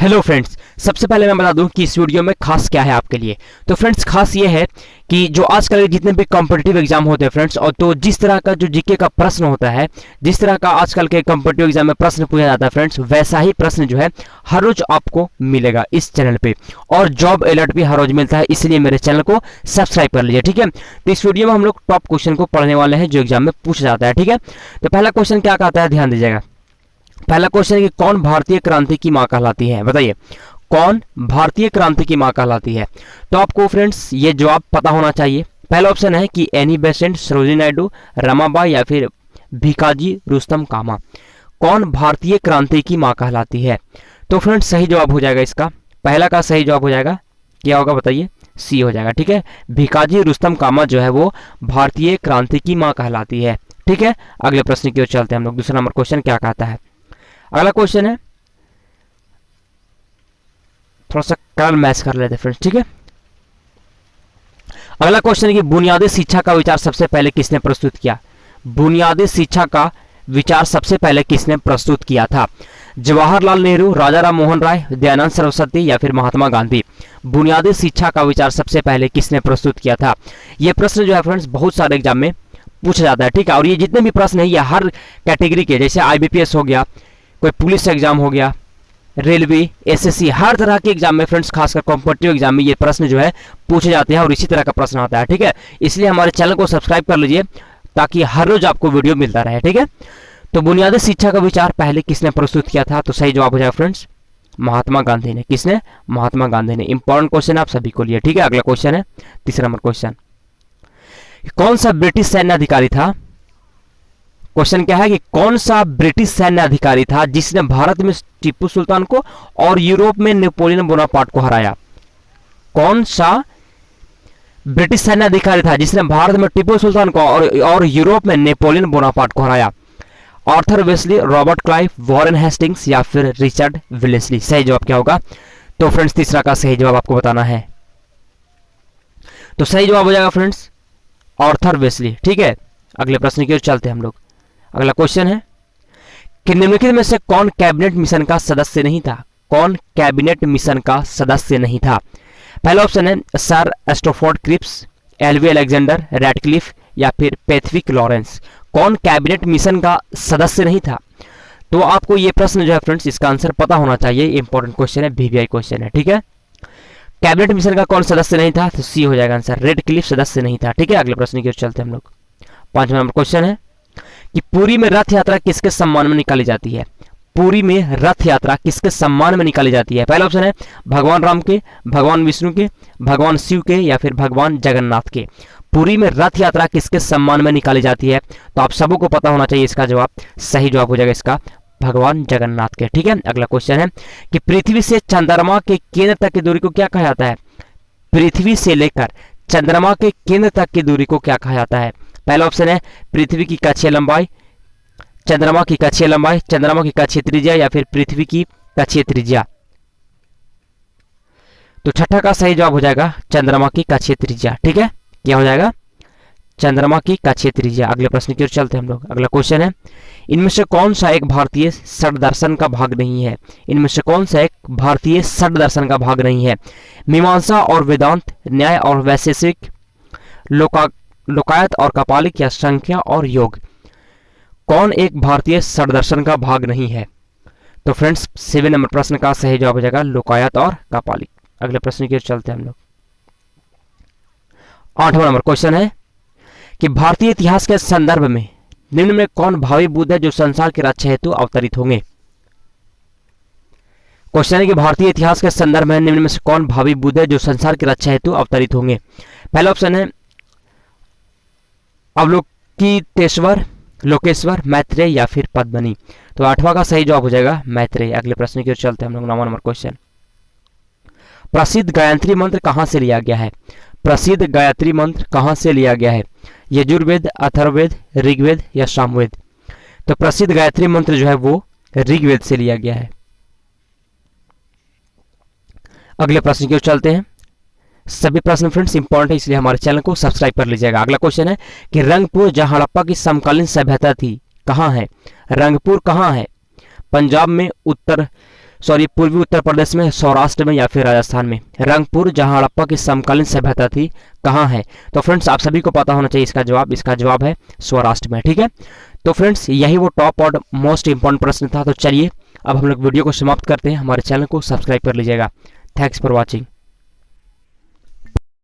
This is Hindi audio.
हेलो फ्रेंड्स, सबसे पहले मैं बता दूं कि इस वीडियो में खास क्या है आपके लिए। तो फ्रेंड्स खास ये है कि जो आजकल के जितने भी कॉम्पिटिटिव एग्जाम होते हैं फ्रेंड्स, और तो जिस तरह का जो जीके का प्रश्न होता है, जिस तरह का आजकल के कॉम्पिटिटिव एग्जाम में प्रश्न पूछा जाता है फ्रेंड्स, वैसा ही प्रश्न जो है हर रोज आपको मिलेगा इस चैनल पे। और जॉब अलर्ट भी हर रोज मिलता है, इसलिए मेरे चैनल को सब्सक्राइब कर लीजिए, ठीक है। तो इस वीडियो में हम लोग टॉप क्वेश्चन को पढ़ने वाले हैं जो एग्जाम में पूछा जाता है, ठीक है। तो पहला क्वेश्चन क्या कहता है, ध्यान दीजिएगा। पहला क्वेश्चन है कि कौन भारतीय क्रांति की मां कहलाती है, बताइए कौन भारतीय क्रांति की मां कहलाती है। तो आपको फ्रेंड्स ये जवाब पता होना चाहिए। पहला ऑप्शन है कि एनी बेसेंट, सरोजिनी नायडू, रमाबाई या फिर भिकाजी रुस्तम कामा। कौन भारतीय क्रांति की मां कहलाती है। तो फ्रेंड्स सही जवाब हो जाएगा इसका, पहला का सही जवाब हो जाएगा, क्या होगा बताइए, सी हो जाएगा, ठीक है। भिकाजी रुस्तम कामा जो है वो भारतीय क्रांति की मां कहलाती है, ठीक है। अगले प्रश्न की ओर चलते हैं हम लोग। दूसरा नंबर क्वेश्चन क्या कहता है, अगला क्वेश्चन है, थोड़ा सा कलर मैच कर लेते हैं फ्रेंड्स, ठीक है। अगला क्वेश्चन है कि बुनियादी शिक्षा का विचार सबसे पहले किसने प्रस्तुत किया। बुनियादी शिक्षा का विचार सबसे पहले किसने प्रस्तुत किया था। जवाहरलाल नेहरू, राजा राम मोहन राय, दयानंद सरस्वती या फिर महात्मा गांधी। बुनियादी शिक्षा का विचार सबसे पहले किसने प्रस्तुत किया था। यह प्रश्न जो है फ्रेंड्स बहुत सारे एग्जाम में पूछा जाता है, ठीक है। और ये जितने भी प्रश्न है ये हर कैटेगरी के, जैसे IBPS हो गया, कोई पुलिस एग्जाम हो गया, रेलवे, SSC, हर तरह के एग्जाम में फ्रेंड्स, खासकर कॉम्पिटिटिव एग्जाम में ये प्रश्न जो है पूछे जाते हैं और इसी तरह का प्रश्न आता है, ठीक है। इसलिए हमारे चैनल को सब्सक्राइब कर लीजिए ताकि हर रोज आपको वीडियो मिलता रहे, ठीक है। तो बुनियादी शिक्षा का विचार पहले किसने प्रस्तुत किया था, तो सही जवाब हो जाएगा फ्रेंड्स महात्मा गांधी ने। किसने, महात्मा गांधी ने। इंपॉर्टेंट क्वेश्चन आप सभी को लिए, ठीक है। अगला क्वेश्चन है, तीसरा नंबर क्वेश्चन, कौन सा ब्रिटिश सैन्य अधिकारी था। क्वेश्चन क्या है कि कौन सा ब्रिटिश सैन्य अधिकारी था जिसने भारत में टीपू सुल्तान को और यूरोप में नेपोलियन बोनापार्ट को हराया। कौन सा ब्रिटिश सैन्य अधिकारी था जिसने भारत में टीपू सुल्तान को और यूरोप में नेपोलियन बोनापार्ट को हराया। Arthur Wesley, Robert Clive, Warren Hastings या फिर रिचर्ड विलेस्ली। सही जवाब क्या होगा, तो फ्रेंड्स तीसरा का सही जवाब आपको बताना है। तो सही जवाब हो जाएगा फ्रेंड्स आर्थर वेस्ली, ठीक है। अगले प्रश्न की ओर चलते हैं हम लोग। अगला क्वेश्चन है कि निम्नलिखित में से कौन कैबिनेट मिशन का सदस्य नहीं था। कौन कैबिनेट मिशन का सदस्य नहीं था। पहला ऑप्शन है sir Stafford Cripps, AV Alexander, Radcliffe या फिर पैथविक लॉरेंस। कौन कैबिनेट मिशन का सदस्य नहीं था। तो आपको ये प्रश्न जो है फ्रेंड्स इसका आंसर पता होना चाहिए, इंपॉर्टेंट क्वेश्चन है, VVI क्वेश्चन है, ठीक है। कैबिनेट मिशन का कौन सदस्य नहीं था, तो सी हो जाएगा आंसर, रेडक्लिफ सदस्य नहीं था, ठीक है। अगले प्रश्न की ओर चलते हैं हम लोग। 5वां नंबर क्वेश्चन है कि पुरी में रथ यात्रा किसके सम्मान में निकाली जाती है। पुरी में रथ यात्रा किसके सम्मान में निकाली जाती है। पहला ऑप्शन है भगवान राम के, भगवान विष्णु के, भगवान शिव के या फिर भगवान जगन्नाथ के। पुरी में रथ यात्रा किसके सम्मान में निकाली जाती है। तो आप सबको पता होना चाहिए इसका जवाब, सही जवाब हो जाएगा इसका भगवान जगन्नाथ के, ठीक है। अगला क्वेश्चन है कि पृथ्वी से चंद्रमा के केंद्र तक की दूरी को क्या कहा जाता है। पृथ्वी से लेकर चंद्रमा के केंद्र तक की दूरी को क्या कहा जाता है। पहला ऑप्शन है पृथ्वी की कक्षीय लंबाई, चंद्रमा की कक्षीय लंबाई, चंद्रमा की कक्षीय त्रिज्या या फिर पृथ्वी की कक्षीय त्रिज्या। तो छठा का सही जवाब हो जाएगा चंद्रमा की कक्षीय त्रिज्या, ठीक है। क्या हो जाएगा, चंद्रमा की कक्षीय त्रिज्या। अगले प्रश्न की ओर चलते हैं हम लोग। अगला क्वेश्चन है इनमें से कौन सा एक भारतीय षड दर्शन का भाग नहीं है। इनमें से कौन सा एक भारतीय षड दर्शन का भाग नहीं है। मीमांसा और वेदांत, न्याय और वैशेषिक, लोकायत और कपालिक या संख्या और योग। कौन एक भारतीय षड दर्शन का भाग नहीं है। तो फ्रेंड्स 7 नंबर प्रश्न का सही जवाब हो जाएगा लोकायत और कपालिक। अगले प्रश्न की ओर चलते हैं हम लोग। 8वां नंबर क्वेश्चन है कि भारतीय इतिहास के संदर्भ में निम्न में कौन भावी बुद्ध है जो संसार की रक्षा हेतु अवतरित होंगे। क्वेश्चन है कि भारतीय इतिहास के संदर्भ में निम्न में से कौन भावी बुद्ध है जो संसार की रक्षा हेतु अवतरित होंगे। पहला ऑप्शन है अवलोकितेश्वर, लोकेश्वर, मैत्रेय या फिर पद्मनी। तो 8वां का सही जवाब हो जाएगा मैत्रेय। अगले प्रश्न की ओर चलते हैं हम लोग। 9वां नंबर क्वेश्चन, प्रसिद्ध गायत्री मंत्र कहां से लिया गया है। प्रसिद्ध गायत्री मंत्र कहां से लिया गया है। यजुर्वेद, अथर्ववेद, ऋग्वेद या सामवेद। तो प्रसिद्ध गायत्री मंत्र जो है वो ऋग्वेद से लिया गया है। अगले प्रश्न की ओर चलते हैं। सभी प्रश्न फ्रेंड्स इंपॉर्टेंट है, इसलिए हमारे चैनल को सब्सक्राइब कर लीजिएगा। अगला क्वेश्चन है कि रंगपुर जहां हड़प्पा की समकालीन सभ्यता थी कहां है। रंगपुर कहां है, पंजाब में, उत्तर पूर्वी उत्तर प्रदेश में, सौराष्ट्र में या फिर राजस्थान में? रंगपुर, जहां हड़प्पा की समकालीन सभ्यता थी, कहाँ है? तो फ्रेंड्स आप सभी को पता होना चाहिए इसका जवाब है सौराष्ट्र में। ठीक है, तो फ्रेंड्स यही वो टॉप और मोस्ट इंपॉर्टेंट प्रश्न था। तो चलिए अब हम लोग वीडियो को समाप्त करते हैं। हमारे चैनल को सब्सक्राइब कर लीजिएगा। Thanks for watching.